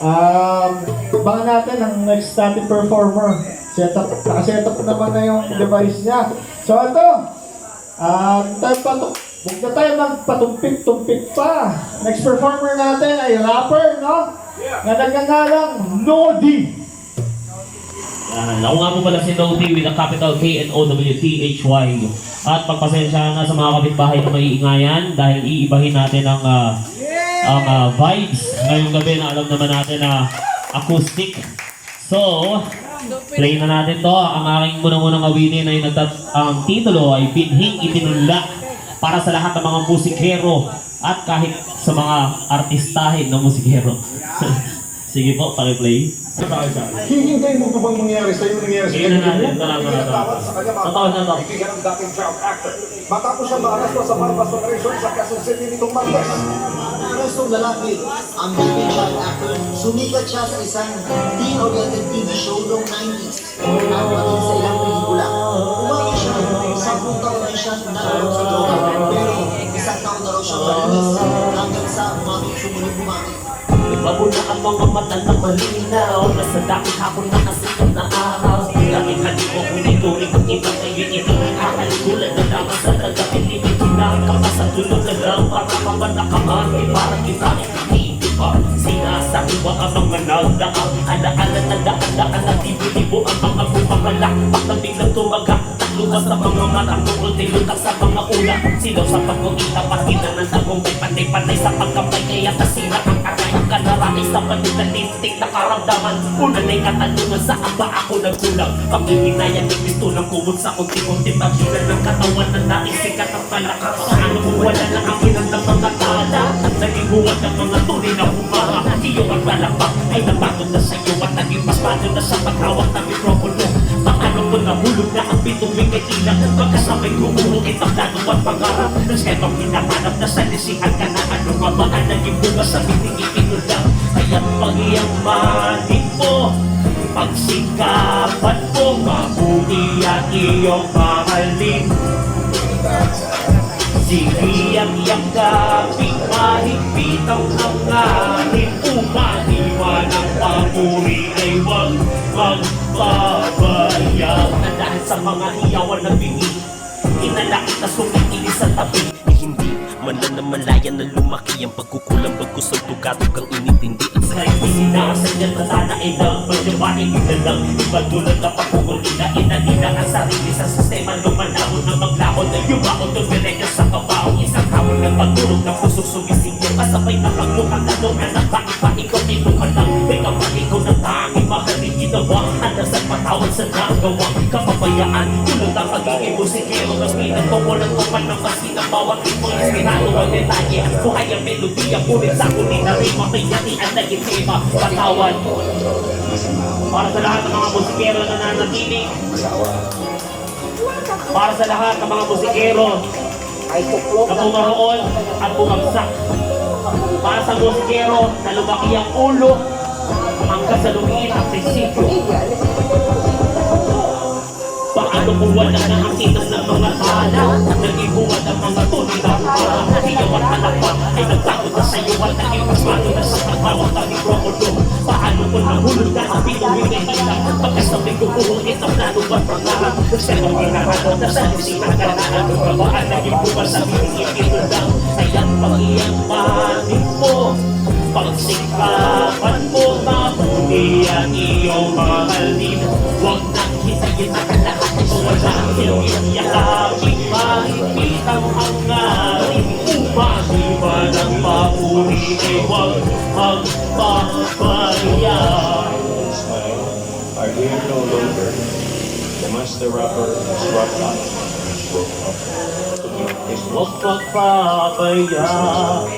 Abangan natin ang next natin performer. Nakaset up naman na yung device niya. So ito, huwag na tayo magpatumpik-tumpik pa. Next performer natin ay rapper, no? Na nagngangalang Nodi. Ako nga po pala si Nodi with a capital K and O-W-T-H-Y. At pagpasensya na sa mga kapitbahay na maiingayan dahil iibahin natin ang vibes ngayong gabi na alam naman natin na acoustic. So, play na natin to. Ang aking munang-munang awitin ay ang titulo ay Binhing Itinula para sa lahat ng mga musikero at kahit sa mga artistahin ng musikero. Sige po, paki-play. Hihintay mo pa bang mangyari sa'yo nangyari sa Tingnan natin, totoo na to. Kaibigan ng dating child actor. Matapos siya maaresto sa Barbas Operation sa Quezon City nitong Martes. Arestong lalaki, ang dating child actor, sumikat siya sa isang teen-oriented TV show noong 90s at maging sa ilang pelikula. Umami siya, 10 taon na siya nakulong sa droga, pero 1 taon na raw siya malinis hanggang sa umami sumuling bumami. Mabula ang mga mata na malinaw nasa dakong hapon na kasikat na araw. Dating hali ko kung ituloy kung ibang kayo ito kakalikulan na dapat sa tagapilimit. Hinahang ka sa tulog na lang para kamanakaman. Parang kita hindi pa sinasabi ba ang mga nagdaka. Alaala na daan-daan na libo-libo ang mga bumakalak. Pag biglang tumaga lumas sa mga matang tungkol nilutak sa mga ulat. Silaw sa pag-uita pakita ng tagumpay panay-panay sa pagkampay. Kaya kasira ang akayang kanarami sa panitalistik na karamdaman. Una na'y katanungan sa aba ako nagkulang. Pag-ibinayan ni Cristo ng kumot sa unti-unti paghilan ng katawan na naisikat ang palakas. Paano mo wala na ang kinang ng mga tala at naging huwag ng mga tunay na humara. Iyong ang balakpak ay napagod na sa iyo at naging pasmado na sa paghawak ng mikropono. Paano ko nahulog na ang bitong may ilang pagkasabay gumuhong itablado at pangarap. Sketong hinahanap na sa lisihan ka na ano nga ba ang naging bunga sa biting ipinulang. Kaya't pag-iyamanin mo, pagsikapan mo, mabuti at iyong mahalin. Sige ang iyang kapit, mahigpit ang hangarin. Umaniwan ang papuri ay huwag magpabayag. Na dahil sa mga hiyawan na bingi, inalakit na sumikilis sa tabi. Hindi man na namalayan na lumaki ang pagkukulang bagkus ang tugatog ang inintindi. At sa kayo sinakasan niya na sana ay nagpagyawain ina lang. Iba tulad na pagkukul ina ang sarili sa sistema. Lumanahon na maglakot na yumakot o direka sa kabaong. Isang hapon ng pagturog ng pusok sumisingyo. Kasabay na pagmukhang tanungan na bakit pa ikaw tinukan lang. May kapaligaw ng tanging mahalin ginawa. Andasan patawad sa nagawang kapabayaan. Tulad ang pagiging musikero ng pinagpawalan ko man ng masina bawat ipong inspirado ang detalye. Buhay ang melodiya, ngunit sa kunin na rin makiyatian na gitema. Patawad para sa lahat ng mga musikero na nanatiling, para sa lahat ng mga musikero na pumaroon at bumagsak, para sa musikero na lumaki ang ulo hanggang sa lumiit ang prinsipyo. Paano kung wala na ang kitas ng mga tala? Naging buwan ang mga tunay na para. Hiyaw at malakpak ay nagtakot na sa'yo at naging pasmado na sa pagtawag ng mikropono. Paano kung nahulog na ang pinuwi ng ilang? Pagkasabing kukuhong itang plano at pangarap. Sa'yong hinahanap na sa lisihan ka na ano ka ba ang naging buwan sa binigin lang. Kaya't pag-iyamanin mo, pagsikapan mo, mabuti ang iyong mahalin. Huwag nang hisayin at lahat ay wala. Iyong yakapin, mahigpit ang hangarin. Umaniwan ang papuri ay huwag magpapabayaan. Are here no longer. The master rapper is rock out. Huwag magpapabayaan.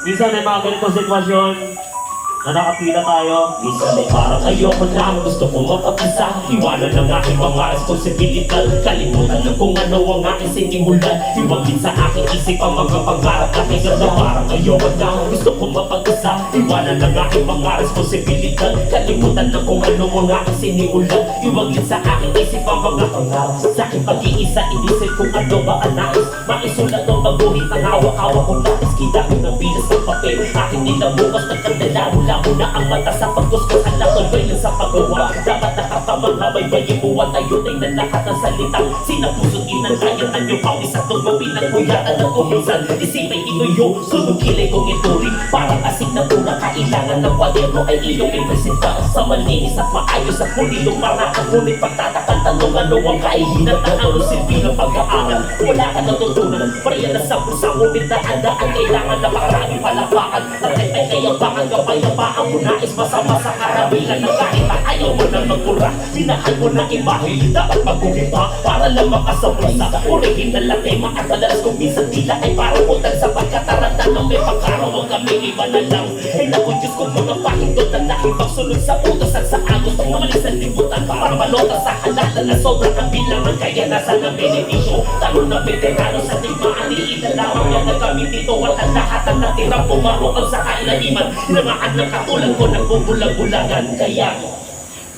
Minsan ay mga ganitong sitwasyon na nakapila tayo. Minsan ay parang ayoko lang, gusto kong mapag-isa. Iwanan ang aking mga responsibilidad. Kalimutan na kung ano ang aking sinimulan. Iwagin sa aking isip ang mga pangarap na kaganda. Parang ayoko lang, gusto kong mapag-isa. Iwanan ang aking mga responsibilidad. Kalimutan na kung ano ang aking sinimulan. Iwagin sa aking isip ang mga pangarap. Sa aking pag-iisa, inisip kung ano ba ang nais. Maisulat ng baguhin ang hawak-hawak kong lapis. Kidapin ng bilas ng papel. Aking nilabukas ng kandala. Mula ang mata sa pagkuskus. Ang lakoy lang sa paggawa. Dapat nakatamang habay-bayin buwan. Ayun ay lahat ng salitang sinapusot inantayan ang iyong pawis at tumaw. Pinagkuyatan ng kuminsan. Isipay inuyo. Sunod kilay kong ituring. Parang asig na tuna. Kailangan ng kwadero ay iyong ipresenta. Sa malinis at maayos at pulidong marakang. Ngunit pagtatakang tanong ano ang kaihinan na ano silbi ng pag-aaral. Wala ka natutunan. Pareha na sa pusa. Ngunit daan-daan kailangan na maraming palapakan. Natay kayabangan kapayapaan mo nais masama sa karabilan ng kahit na ayaw mo na magpura. Minahal mo na imahe. Dapat magkukita para lang makasabay sa original na tema. At madalas kung minsan tila ay parang utang sa pagkataranta ng may pagkaroon kami iba na lang. Ay naku Diyos ko mga pahindot na dahil pagsunod sa utos at sa agos ng umalis sa libutan para malota sa halala na sobrang ang bilangan kaya nasa ng benepisyo. Talo na veterano sa tigmaan iidalamang yan na kami dito at ang lahat ang natirang pumarukang sa kailaliman. Hinangaan ng katulad ko nagbubulag-bulagan kaya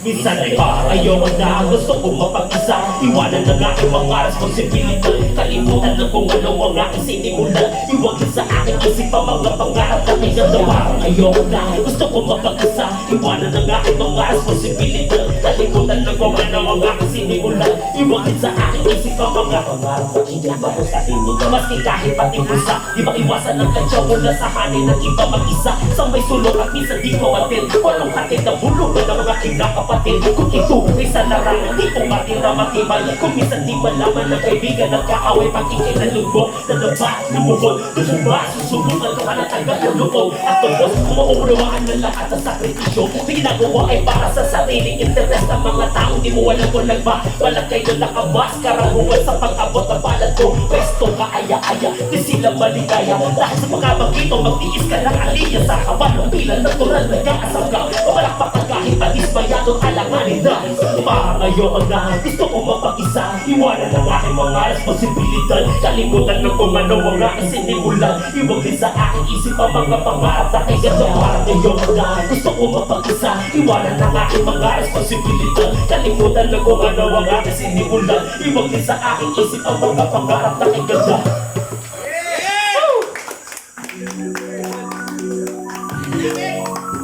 minsan ay parang ayoko na gusto kong mapag-isa. Iwanan ng aking mga responsibilidad. Kalimutan na kung ano ang aking sinimulan. Iwagin sa aking isip ang mga pangarap na kaganda. Parang ayoko na gusto kong mapag-isa. Iwanan ng aking mga responsibilidad. Kalimutan na kung ano ang aking sinimulan. Iwagin sa aking isip ang mga pangarap na kaganda ko sa sinimulan. Maski kahit pati pusa, di ba iwasan ang kantsaw mula sa hanin ng iba mag-isa. Sa may sulong at minsan di ko atin. Walang hatid na bulungan ng mga kinakapat. Kung ito ay sa larangan, di ko matira matibay. Kung minsan di malaman ng kaibigan nagkaaway pag ikay nalugbo. Nadaba, lumuhod, lumumba, susubukan ka na tagal ng loob. At tubos, mauunawaan ng lahat ng sakripisyo. Ginagawa ay para sa sariling interes ng mga tao. Di mo alam kung nagba, walang kayo nakabas. Karanguan sa pag-abot ng balad ko. Pwesto kaaya-aya, di sila maligaya. Dahil sa pagkabagito, magtiis ka ng aliyah. Sa kabalong bilang natural, nag-aasam ka. Mamalakpak ka kahit patisbayado alanganin na parang ayoko na gusto kong mapag-isa. Iwanan ang aking mga responsibilidad. Kalimutan na kung ano ang aking sinimulan. Iwagin sa aking isip ang mga pangarap na kaganda. Parang ayoko na gusto kong mapag-isa. Iwanan ang aking mga responsibilidad. Kalimutan na kung ano ang aking sinimulan. Iwagin sa aking isip ang mga pangarap na kaganda.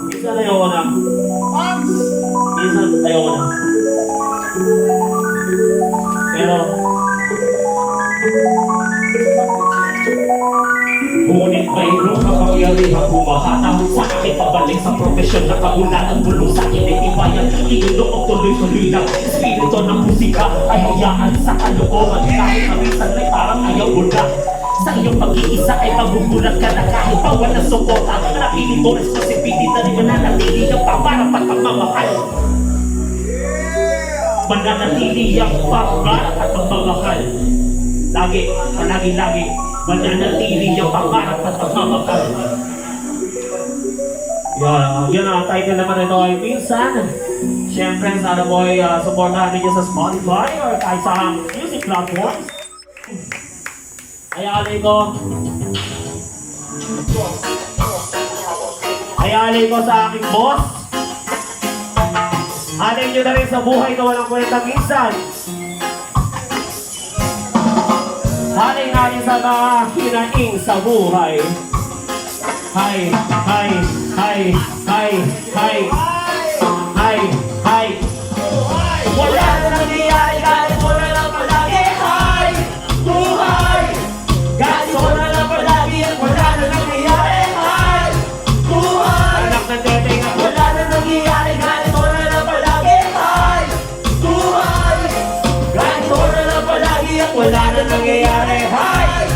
Minsan ayoko na. Minsan ayoko na. Pero ngunit mayroong kapangyarihang bumahatang sa akin pabalik sa profesyon na kaunatan. Bulong sa akin ay tibayan. Inunoong tuloy-tuloy lang. Espiritu ng musika ay hayaan sa kalooban. Kahit na minsan ay parang ayaw mo na. Sa iyong pag-iisa ay magugulat ka na kahit pa walang suporta. Napiling mo responsibilidad ay mananatili ang pangarap at pagmamahal. Mananatili ang pangarap at pagmamahal. Lagi, palagi-lagi, mananatili ang pangarap at pagmamahal. Yan ang title naman ito ay Minsan. Siyempre, sana mo ay supportahan ninyo sa Spotify or kahit sa music platforms. Hayalay ko sa aking boss. Halay nyo na rin sa buhay na walang kwentang minsan. Halay natin sa mga hinaing sa buhay. Hay, hay, hay, hay, hay, hay, hay. Wala na nangyayari kahit wala lang palagi. Hay, buhay. Kahit wala lang palagi at wala na nangyayari. Hay, buhay. Anak ng teteng at wala na nangyayari kahit wala lang palagi. Hay, buhay. Kahit wala lang palagi at wala na nangyayari. Hay,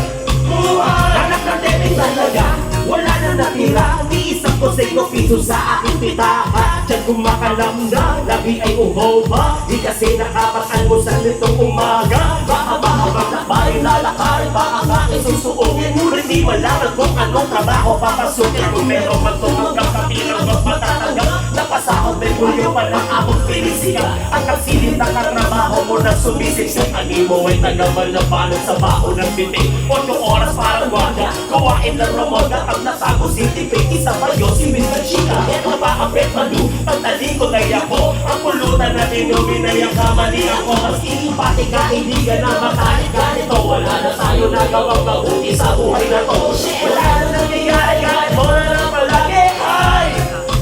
buhay. Anak ng teteng talaga. Wala na natira, umiisang ko sa iyo piso sa aking pitaka. Diyan kumakalamdam, labi ay umoba. Di kasi nakapag-almusal nitong umaga. Baka magtakbayin, lalakarin pa ang aking susuungin. Ngunit di malaman kung anong trabaho papasukin. Kung meron man itong magkakapilang bang matatanggap? Napasahod may pulyo pa ng akong pinisika. Ang kasilip na katrabaho mo na sumisip. Ang imo ay tagamal na balot sa baon ng bitik. 8 oras para guardia, gawain ng Romoda. Pag natago si Tipik, isa pa yun si Mr. Chica. Eto ba ang pet manu? Pagtalikod ay ako. Ang pulutan na tinubin ay ang kamali ako. Maski pati kaibigan na makalit ganito. Wala na tayo nagawang mabuti sa buhay na to. Wala na nangyayari, kahit mo na lang palagi. Ay!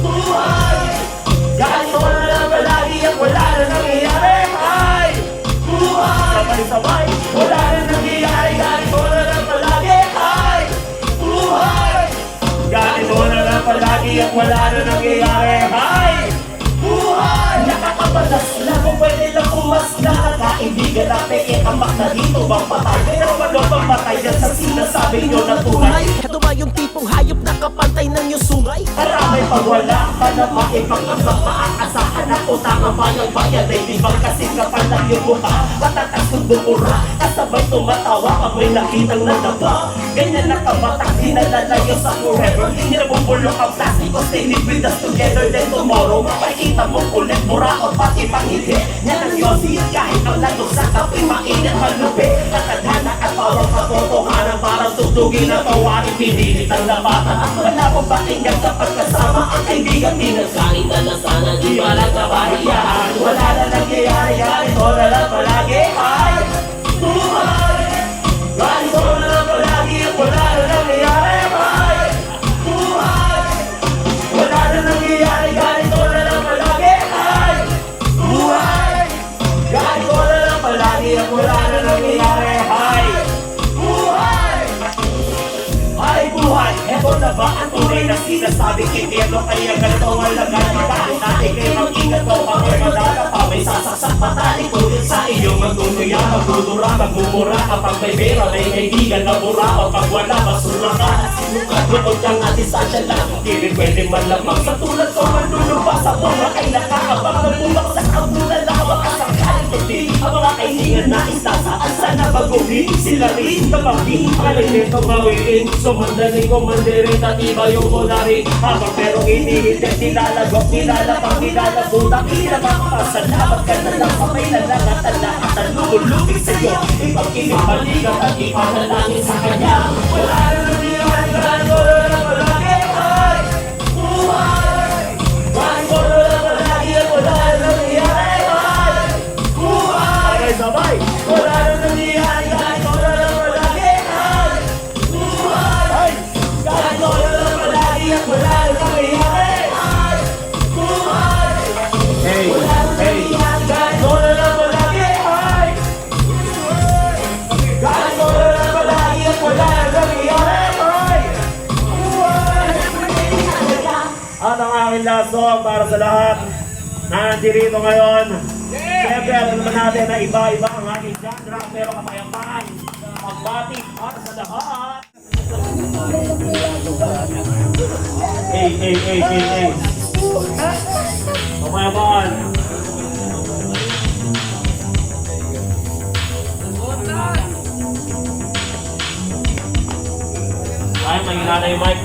Buhay! Kahit mo na lang palagi at wala na nangyayari. Ay! Buhay! Sabay-sabay, wala na nangyayari, kahit mo na lang palagi. Ay! Buhay! Kahit mo na lang palagi at wala na nangyayari. Ay! Buhay! Nakakabalas lang kung pwede lang pumasla. Kaibigan na peke, amak na dito bang patay? Pero ano bang patay yan sa sinasabi nyo na tunay? Ito ba yung tipong hayop na kapantay ng iyong sungay? Maramay pag wala ka na maipag-asak. Maaasahan ako tama ba ng bayan? Ay di bang kasi kapal lang yung mukha? Matatas kong bumura, kasabay tumatawa pag may nakitang nadaba. Ganyan na kabatak, di na lalayo sa forever. Hindi na bubulok ang plastiko, stay live with us together. Then tomorrow, makikita mo ulit muraot pati pangiti. Yan ang yosi, kahit ang lalong sa kape, mainit malupi. Katadhana at parang katotohanan, parang tutugin na tawarin, pinilit ang labatan. At wala pong pakinggan kapag kasama ang kaibigan. Pinagkain na na sana, di ba nagkabahiyahan? Wala na nangyayari, kahit mo na lang palagi. Ay! Buhay! Kahit mo na lang palagi, at wala na nangyayari. Ay! Buhay! Wala na nangyayari, kahit mo na lang palagi. Ay! Buhay! Kahit mo na lang palagi, at wala na nangyayari. Ay! Buhay! Ay buhay! Eto na ba ang tunay na sinasabing impyerno? Kaya ganito ang lagan. Kahit natin kayo mag-ingat ko, ako'y madala pa. May sasaksak patalik ko sa iyong magtutuya, magdudura, magmumura. Kapag may pera, may kaibigan na mura. O pag wala, basura ka. Sinukat, lukod kang distansya lang. Di rin pwede malamang sa tulad ko. Manlulupa sa bunga ay nakaabang. Nagbubaksak ang mula lang. Makasangkaling tuti. Ang mga kaibigan na isasaan. Sana baguhin sila rin. Tabaki, alilito gawin. Sumandaling ko mandirin at iba yung kunari. Habang pero inihitin, nilalagok, nilalapang, nilalabutak, nilalapapasalamat ka na lang sa may nalagat at lahat ang lumulupig sa'yo. Ipag-ibig balikat at ipanalangin sa kanya. Wala na nangyayari, kahit mo na lang palagi. Ay! Buhay! Kahit mo na lang palagi at wala na nangyayari. Ay! Buhay! Sabay-sabay! Wala na nangyayari, kahit mo na lang palagi. Ay! Buhay! Kahit mo na lang palagi at wala na nangyayari. Ay! Buhay! Hey! Hey! Kahit mo na lang palagi. Ay! Kahit mo na lang palagi at wala na nangyayari. Ay! Buhay! At ang aking last song para sa lahat na nandirito ngayon. Siyempre, alam naman natin na iba-iba ang aking genre, pero kapayapaan, pagbati para sa lahat. Hey. Kapayapaan. Ay, mahina na yung mic.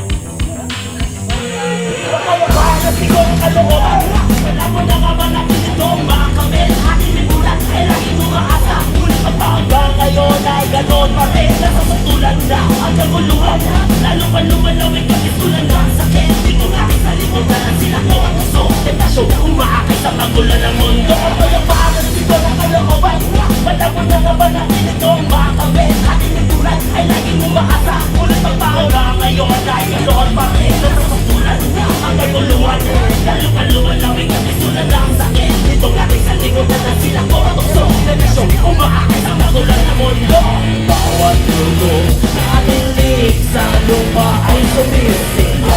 Kapayapaan na sigong kalooban. Wala mo na nga ba natin ito, mga kamel. Ating libulan ay lagi mo maasa. Ulit pa hanggang ngayon ay ganon pa rin. Nasa sutulan na ang kaguluhan. Lalo pa lumalawin kasi tulan na ang sakit. Di ko nga sa likod na lang sila ko ang gusto. Tentasyon na umaakay sa magulan ng mundo. Kapayapaan na sigong kalooban. Wala mo na nga ba natin ito, mga kamel. Ating libulan ay lagi mo maasa. Ulit pa hanggang ngayon ay ganon pa rin. Nasa sutulan na ang kaguluhan. Lalo pa lumalawin kasi tulan na ang sakit. Dito nga sa likod na lang sila ko ang gusto. Tentasyon na umaakay sa magulan ng mundo. Bawat dugo na ating liig sa lupa ay sumisip.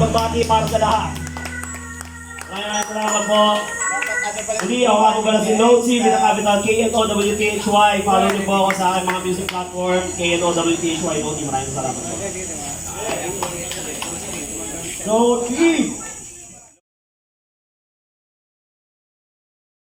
pagbati para sa lahat. Maraming salamat po. Muli ako nga po pala si Note C, pinakapital KNOWTHY. Follow niyo po ako sa aking mga music platform, KNOWTHY. Note C, maraming salamat po. Note C!